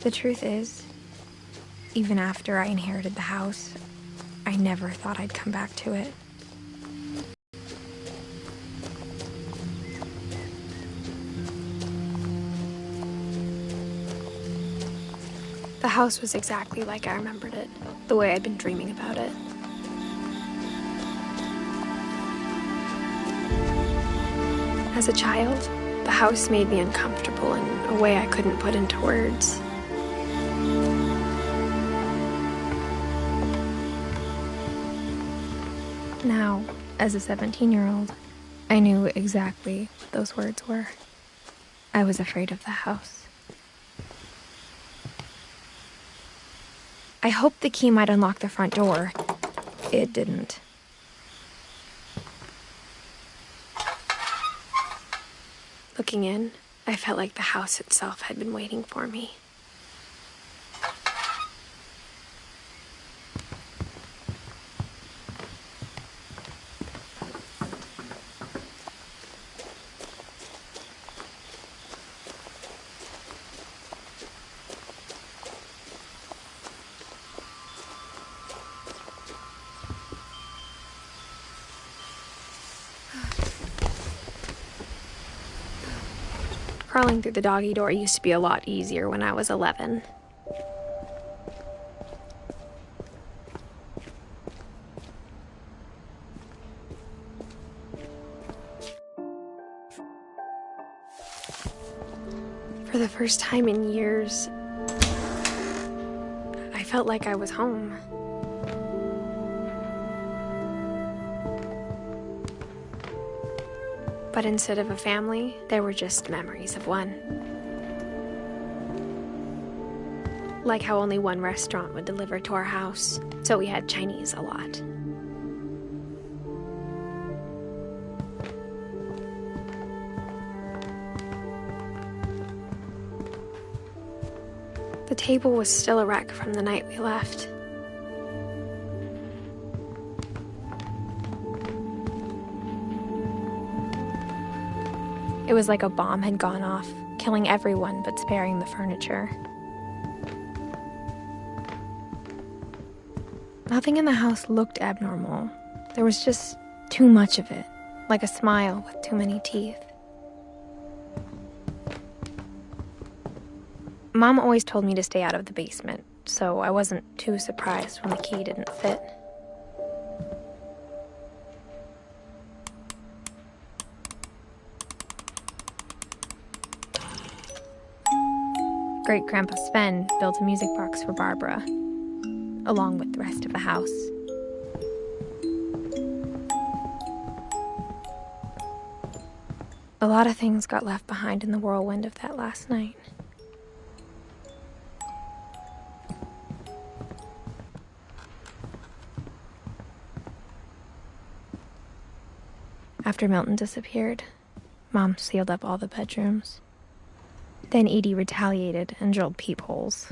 The truth is, even after I inherited the house, I never thought I'd come back to it. The house was exactly like I remembered it, the way I'd been dreaming about it. As a child, the house made me uncomfortable in a way I couldn't put into words. Now, as a 17-year-old, I knew exactly what those words were. I was afraid of the house. I hoped the key might unlock the front door. It didn't. Looking in, I felt like the house itself had been waiting for me. Crawling through the doggy door used to be a lot easier when I was 11. For the first time in years, I felt like I was home. But instead of a family, there were just memories of one. Like how only one restaurant would deliver to our house, so we had Chinese a lot. The table was still a wreck from the night we left. It was like a bomb had gone off, killing everyone but sparing the furniture. Nothing in the house looked abnormal. There was just too much of it, like a smile with too many teeth. Mom always told me to stay out of the basement, so I wasn't too surprised when the key didn't fit. Great-Grandpa Sven built a music box for Barbara, along with the rest of the house. A lot of things got left behind in the whirlwind of that last night. After Milton disappeared, Mom sealed up all the bedrooms. Then Edie retaliated and drilled peepholes.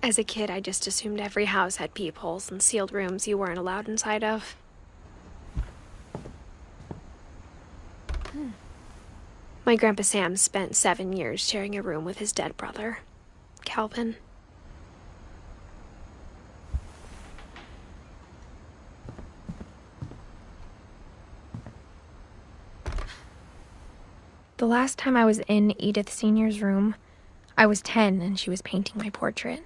As a kid, I just assumed every house had peepholes and sealed rooms you weren't allowed inside of. My Grandpa Sam spent 7 years sharing a room with his dead brother, Calvin. The last time I was in Edith Sr.'s room, I was 10 and she was painting my portrait.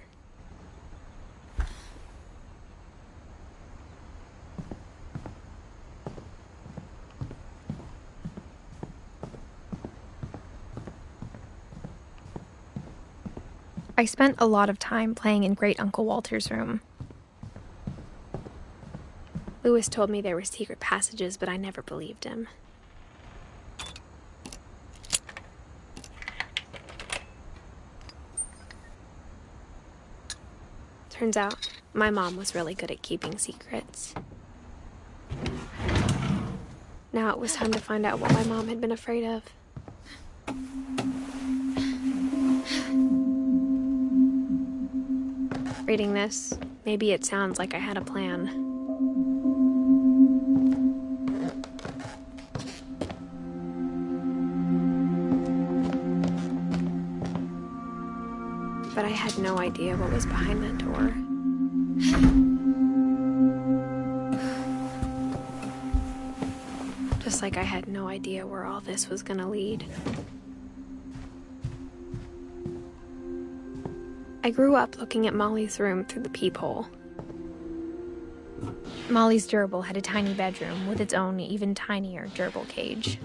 I spent a lot of time playing in Great Uncle Walter's room. Louis told me there were secret passages, but I never believed him. Turns out, my mom was really good at keeping secrets. Now it was time to find out what my mom had been afraid of. Reading this, maybe it sounds like I had a plan. But I had no idea what was behind that door. Just like I had no idea where all this was gonna lead. I grew up looking at Molly's room through the peephole. Molly's gerbil had a tiny bedroom with its own even tinier gerbil cage.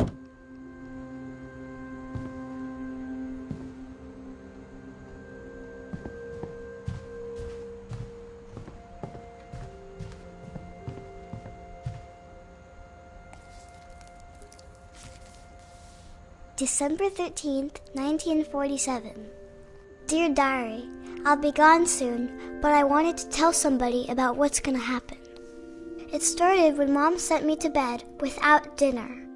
December 13th, 1947. Dear Diary, I'll be gone soon, but I wanted to tell somebody about what's gonna happen. It started when Mom sent me to bed without dinner.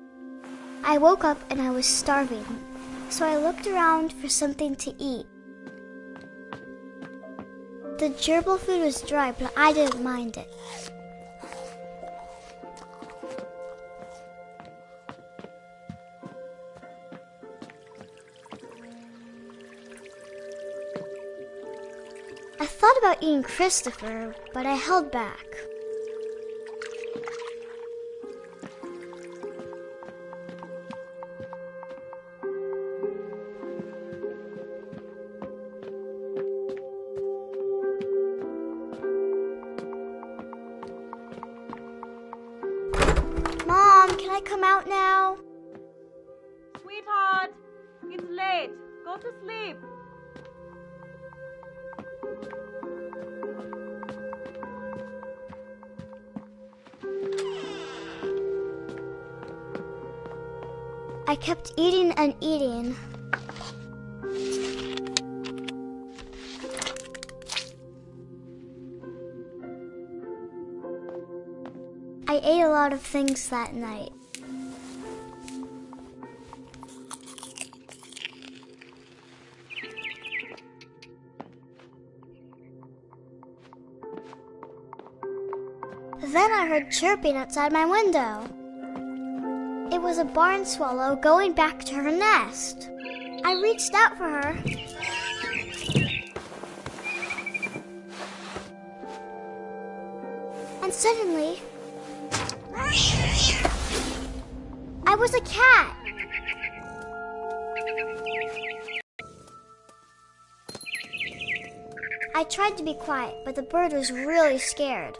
I woke up and I was starving, so I looked around for something to eat. The gerbil food was dry, but I didn't mind it. I thought about eating Christopher, but I held back. Mom, can I come out now? Sweetheart, it's late. Go to sleep. I kept eating and eating. I ate a lot of things that night. Then I heard chirping outside my window. It was a barn swallow going back to her nest. I reached out for her. And suddenly, I was a cat. I tried to be quiet, but the bird was really scared.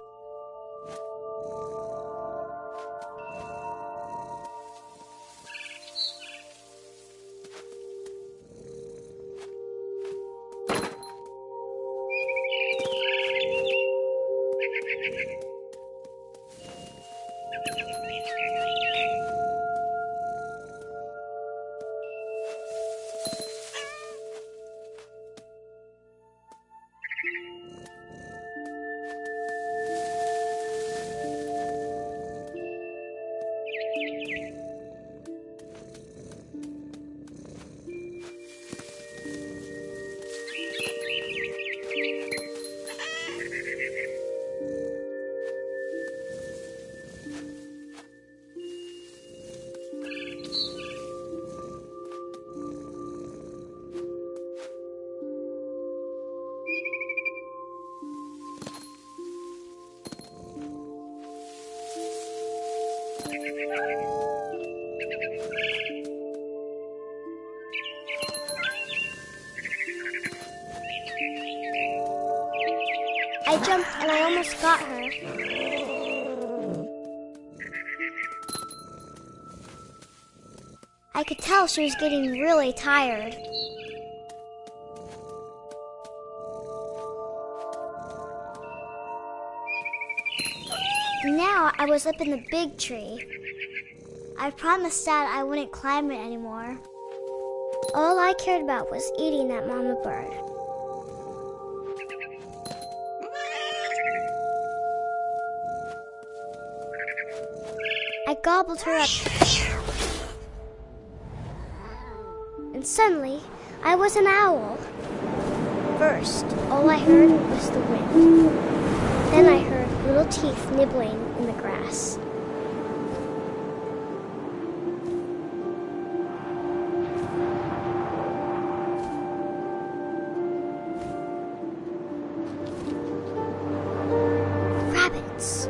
I jumped and I almost got her. I could tell she was getting really tired. Now I was up in the big tree. I promised Dad I wouldn't climb it anymore. All I cared about was eating that mama bird. I gobbled her up. And suddenly, I was an owl. first, all I heard was the wind. Then I heard little teeth nibbling in the grass. Rabbits.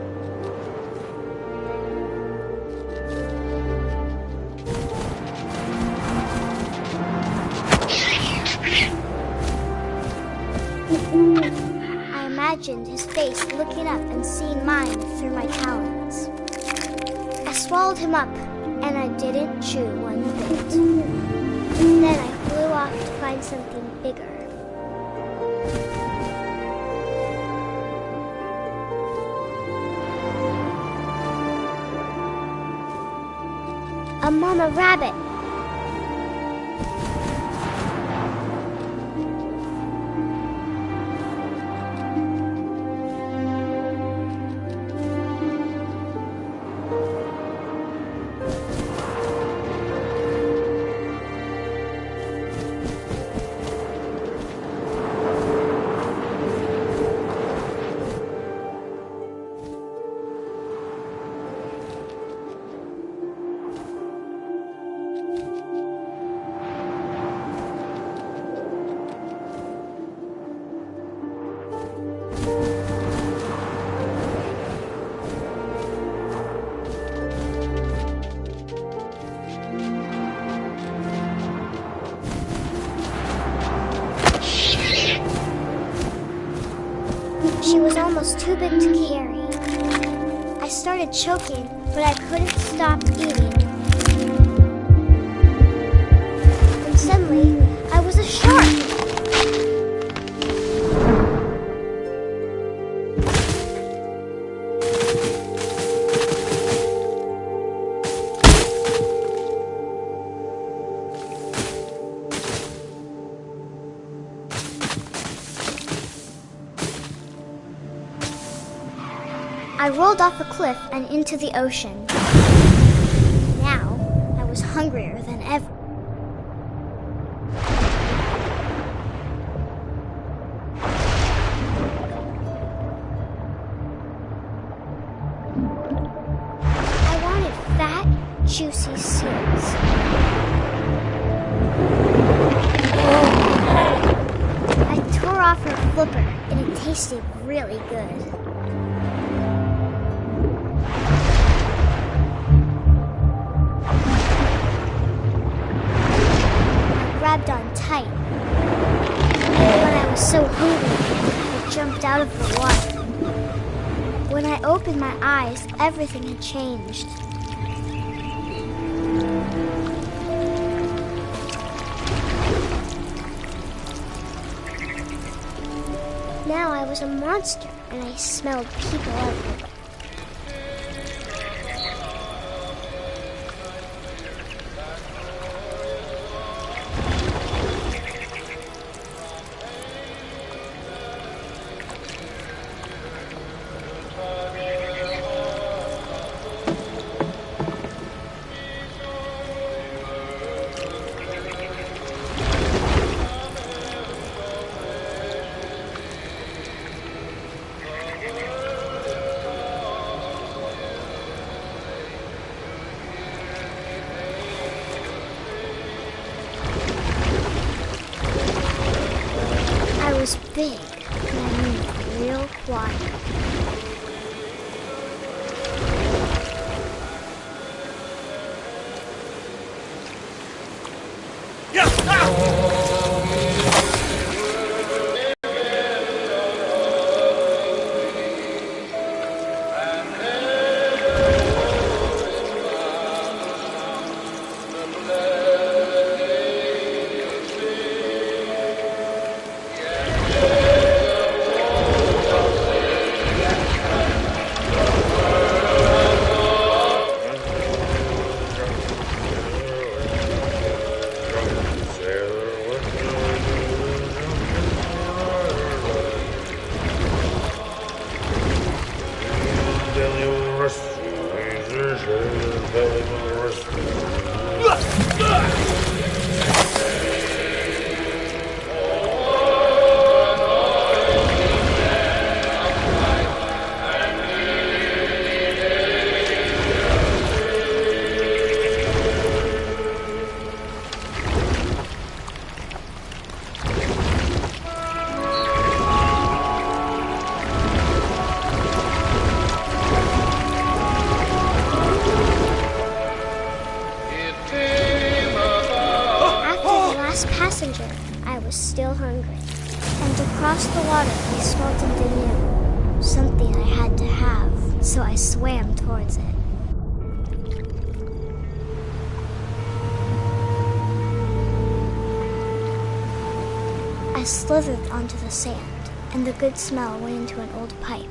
I imagined his face looking up and seeing mine through my talons. I swallowed him up, and I didn't chew one bit. Then I flew off to find something bigger. A mama rabbit. She was almost too big to carry. I started choking, but I couldn't stop eating. And suddenly, I was a shark. I rolled off a cliff and into the ocean. Now, I was hungrier than ever. I wanted fat, juicy seals. I tore off her flipper, and it tasted really good. Grabbed on tight. When I was so hungry, I jumped out of the water. When I opened my eyes, everything had changed. Now I was a monster, and I smelled people everywhere. I was big, and I moved real quiet. across the water, I smelled something new. Something I had to have, so I swam towards it. I slithered onto the sand, and the good smell went into an old pipe.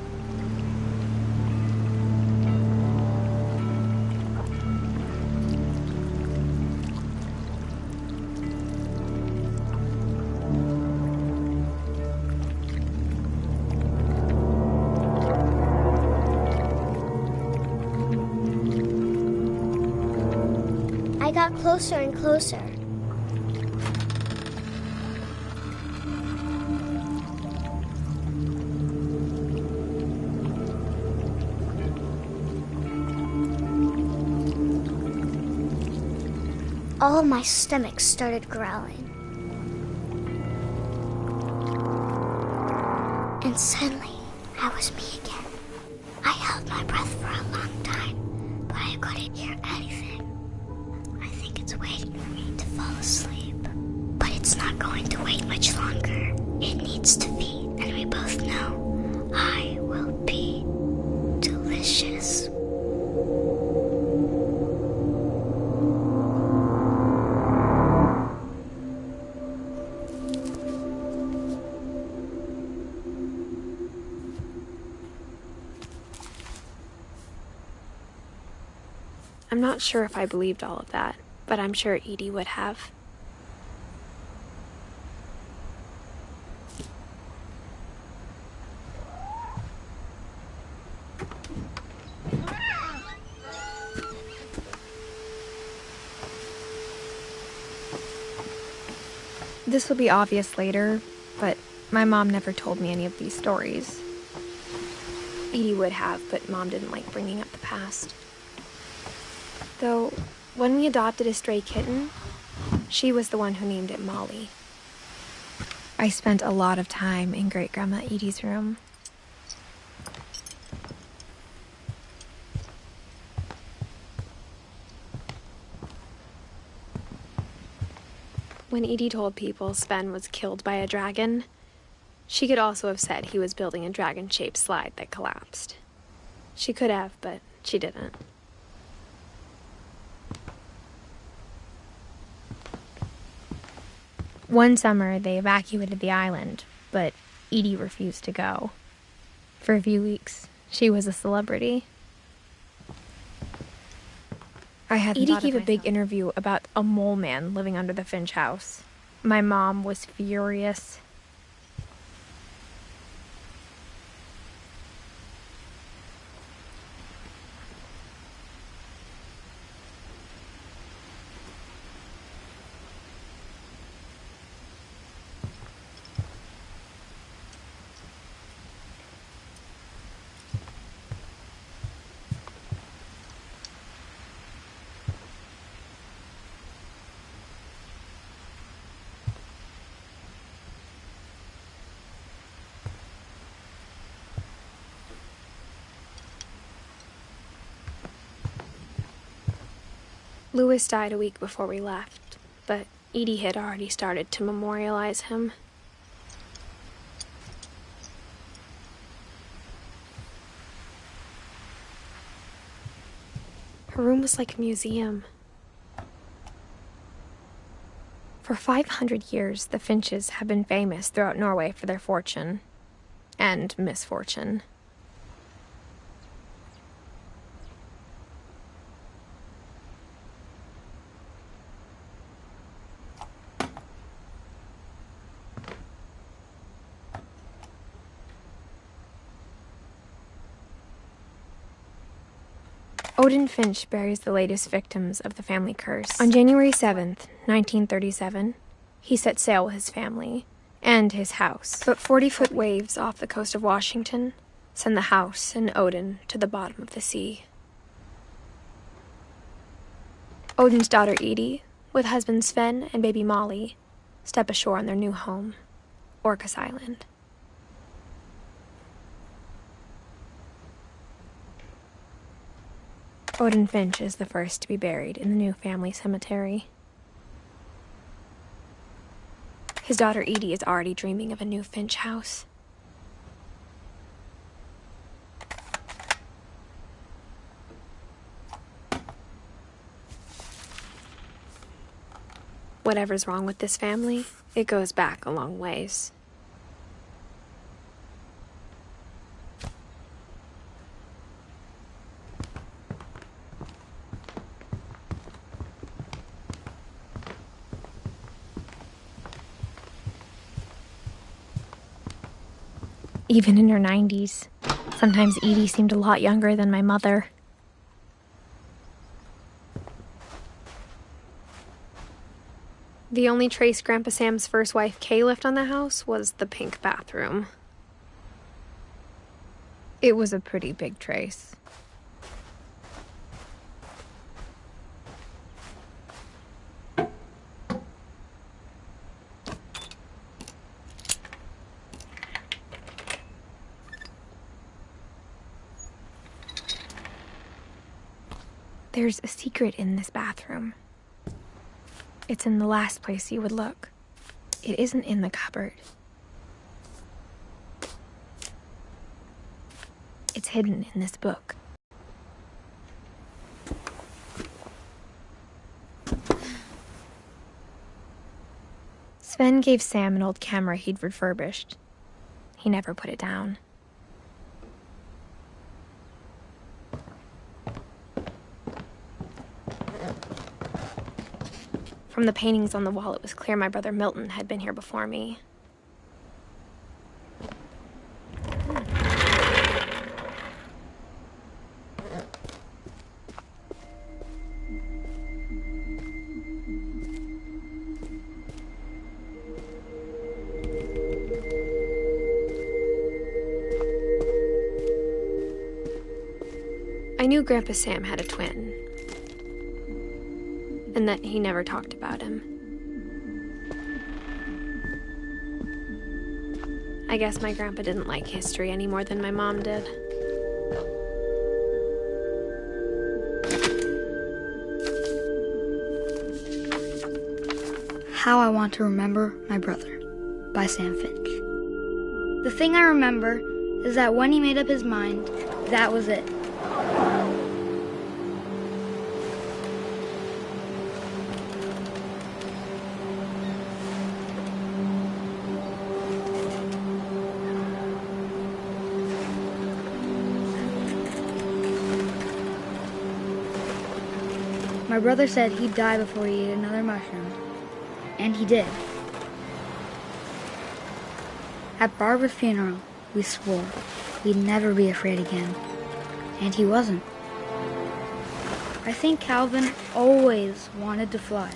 I got closer and closer. All of my stomach started growling. And suddenly, I was me again. I held my breath for a long time, but I couldn't hear anything. I think it's waiting for me to fall asleep. But it's not going to wait much longer. It needs to feed, and we both know I will be delicious. I'm not sure if I believed all of that, but I'm sure Edie would have. This will be obvious later, but my mom never told me any of these stories. Edie would have, but Mom didn't like bringing up the past. Though, when we adopted a stray kitten, she was the one who named it Molly. I spent a lot of time in Great-Grandma Edie's room. When Edie told people Sven was killed by a dragon, she could also have said he was building a dragon-shaped slide that collapsed. She could have, but she didn't. One summer, they evacuated the island, but Edie refused to go. For a few weeks, she was a celebrity. Edie gave a big interview about a mole man living under the Finch house. My mom was furious. Louis died a week before we left, but Edie had already started to memorialize him. Her room was like a museum. For 500 years, the Finches have been famous throughout Norway for their fortune and misfortune. Odin Finch buries the latest victims of the family curse. On January 7th, 1937, he set sail with his family and his house. But 40-foot waves off the coast of Washington send the house and Odin to the bottom of the sea. Odin's daughter Edie, with husband Sven and baby Molly, step ashore on their new home, Orcas Island. Odin Finch is the first to be buried in the new family cemetery. His daughter Edie is already dreaming of a new Finch house. Whatever's wrong with this family, it goes back a long ways. Even in her 90s, sometimes Edie seemed a lot younger than my mother. The only trace Grandpa Sam's first wife Kay left on the house was the pink bathroom. It was a pretty big trace. There's a secret in this bathroom. It's in the last place you would look. It isn't in the cupboard. It's hidden in this book. Sven gave Sam an old camera he'd refurbished. He never put it down. From the paintings on the wall, it was clear my brother Milton had been here before me. I knew Grandpa Sam had a twin, and that he never talked about him. I guess my grandpa didn't like history any more than my mom did. How I Want to Remember My Brother by Sam Finch. The thing I remember is that when he made up his mind, that was it. My brother said he'd die before he ate another mushroom, and he did. At Barbara's funeral, we swore we'd never be afraid again, and he wasn't. I think Calvin always wanted to fly.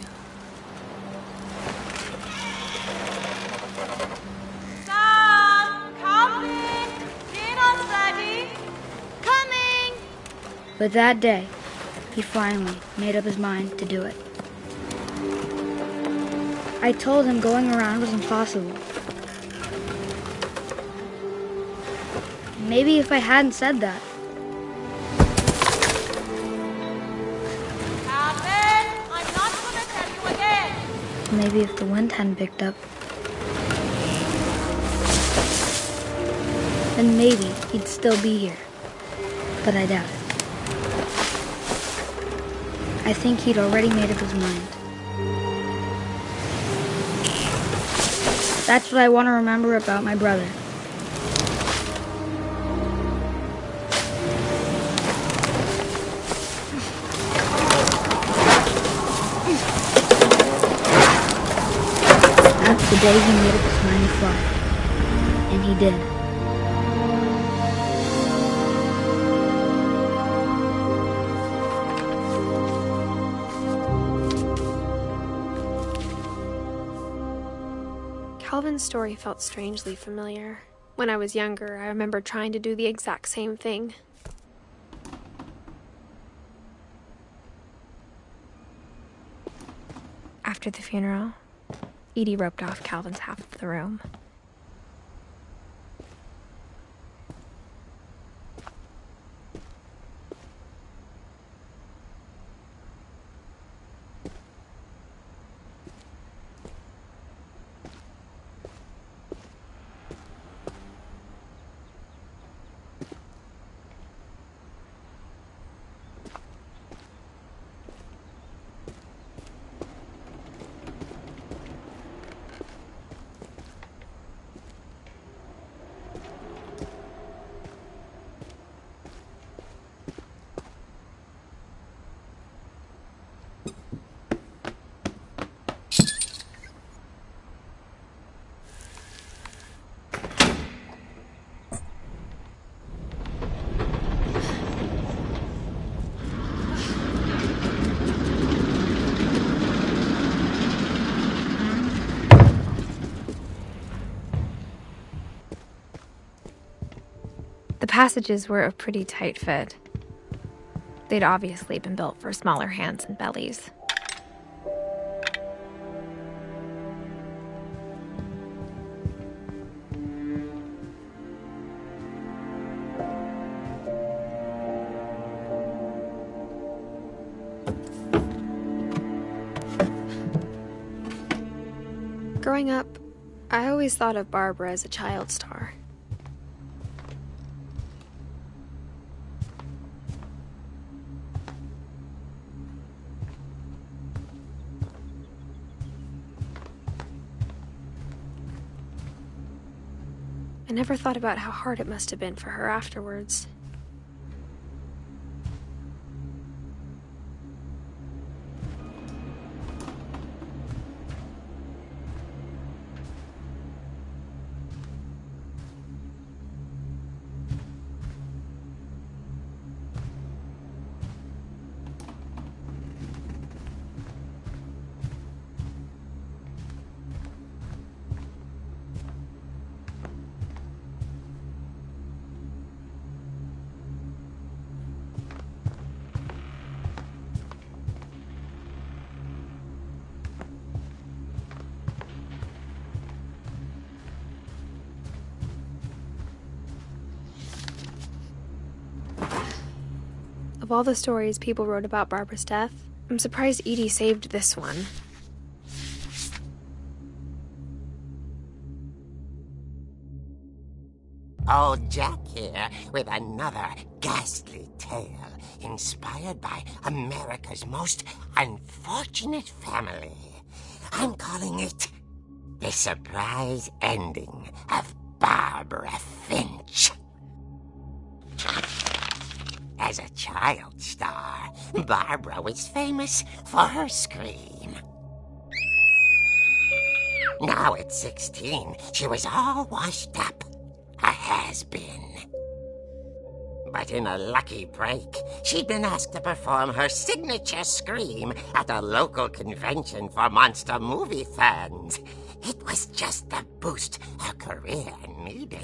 Sam, Calvin, dinner's ready. Coming! But that day, he finally made up his mind to do it. I told him going around was impossible. Maybe if I hadn't said that. Calvin, I'm not going to tell you again. Maybe if the wind hadn't picked up. Then maybe he'd still be here. But I doubt it. I think he'd already made up his mind. That's what I want to remember about my brother. That's the day he made up his mind to fly. And he did. Calvin's story felt strangely familiar. When I was younger, I remember trying to do the exact same thing. After the funeral, Edie roped off Calvin's half of the room. passages were a pretty tight fit. They'd obviously been built for smaller hands and bellies. Growing up, I always thought of Barbara as a child star. I never thought about how hard it must have been for her afterwards. Of all the stories people wrote about Barbara's death, I'm surprised Edie saved this one. Old Jack here with another ghastly tale inspired by America's most unfortunate family. I'm calling it The Surprise Ending of Barbara Finch. As a child star, Barbara was famous for her scream. Now at 16, she was all washed up. A has-been. But in a lucky break, she'd been asked to perform her signature scream at a local convention for monster movie fans. It was just the boost her career needed.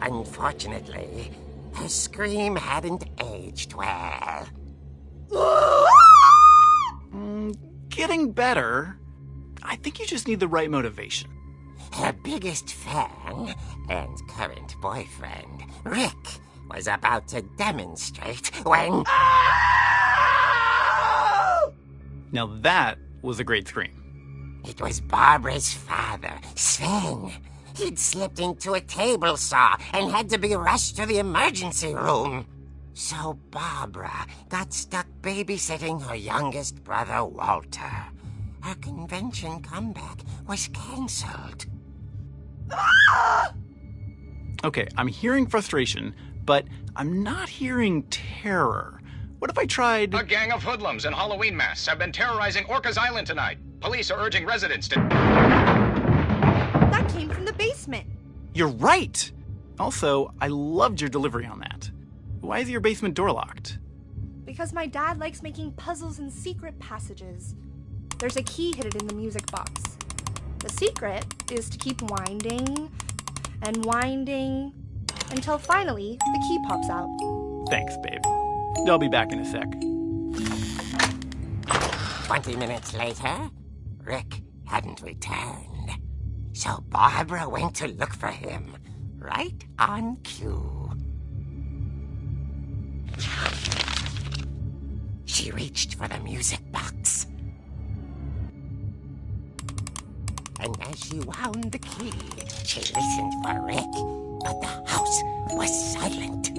Unfortunately, her scream hadn't aged well. Getting better. I think you just need the right motivation. Her biggest fan and current boyfriend, Rick, was about to demonstrate when... Now that was a great scream. It was Barbara's father, Sven. He'd slipped into a table saw and had to be rushed to the emergency room. So Barbara got stuck babysitting her youngest brother, Walter. Her convention comeback was cancelled. Okay, I'm hearing frustration, but I'm not hearing terror. What if I tried... A gang of hoodlums in Halloween masks have been terrorizing Orcas Island tonight. Police are urging residents to... That came from the basement. You're right! Also, I loved your delivery on that. Why is your basement door locked? Because my dad likes making puzzles and secret passages. There's a key hidden in the music box. The secret is to keep winding and winding until finally the key pops out. Thanks, babe. I'll be back in a sec. 20 minutes later, Rick hadn't returned. So Barbara went to look for him, right on cue. She reached for the music box. And as she wound the key, she listened for Rick, but the house was silent.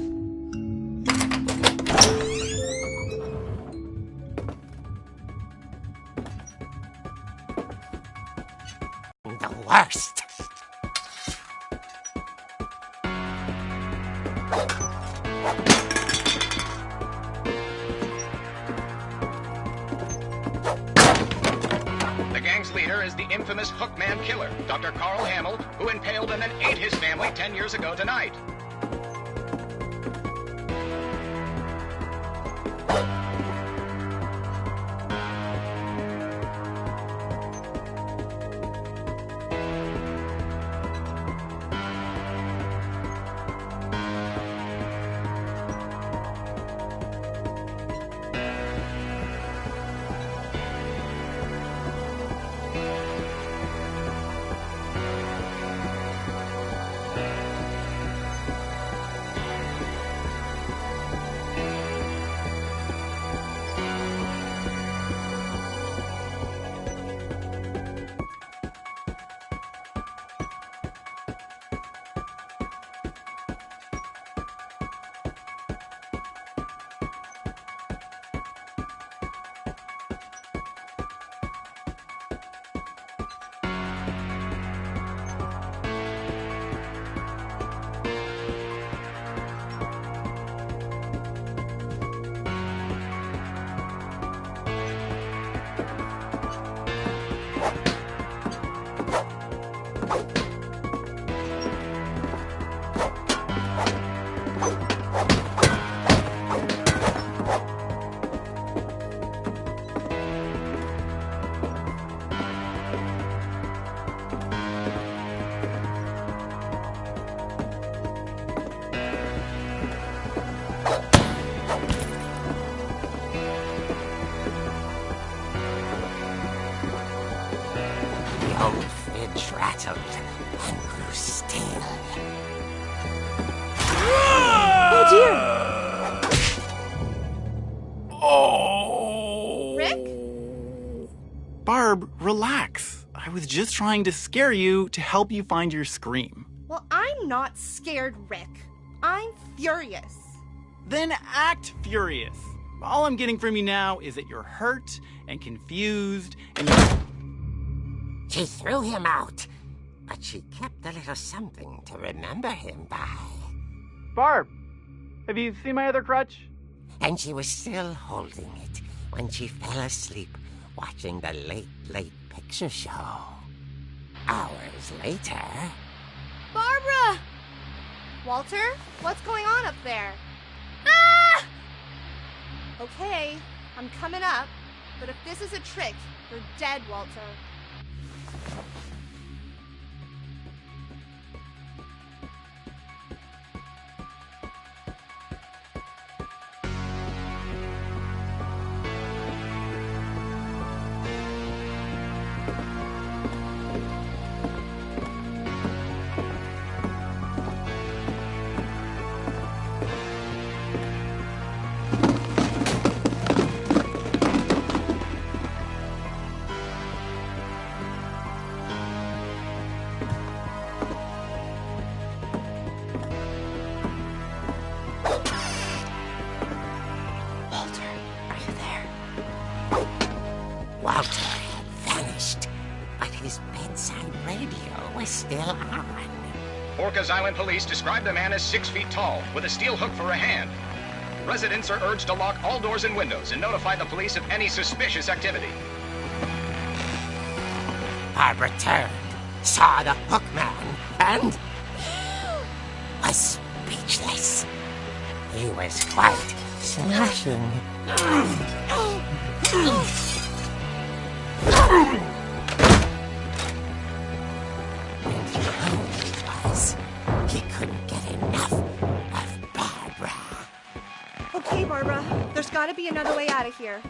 The worst. The gang's leader is the infamous Hookman Killer, Dr. Carl Hamill, who impaled and then ate his family 10 years ago tonight. rattled and grew still. Oh dear! Oh! Rick? Barb, relax. I was just trying to scare you to help you find your scream. Well, I'm not scared, Rick. I'm furious. Then act furious. All I'm getting from you now is that you're hurt and confused and She threw him out, but she kept a little something to remember him by. Barb, have you seen my other crutch? And she was still holding it when she fell asleep watching the late picture show. Hours later... Barbara! Walter, what's going on up there? Ah! Okay, I'm coming up, but if this is a trick, you're dead, Walter. Walter had vanished, but his bedside radio was still on. Orcas Island police describe the man as 6 feet tall, with a steel hook for a hand. Residents are urged to lock all doors and windows and notify the police of any suspicious activity. Barbara turned, saw the hook man, and was speechless. He was quite smashing. He couldn't get enough of Barbara. Okay, Barbara, there's gotta be another way out of here.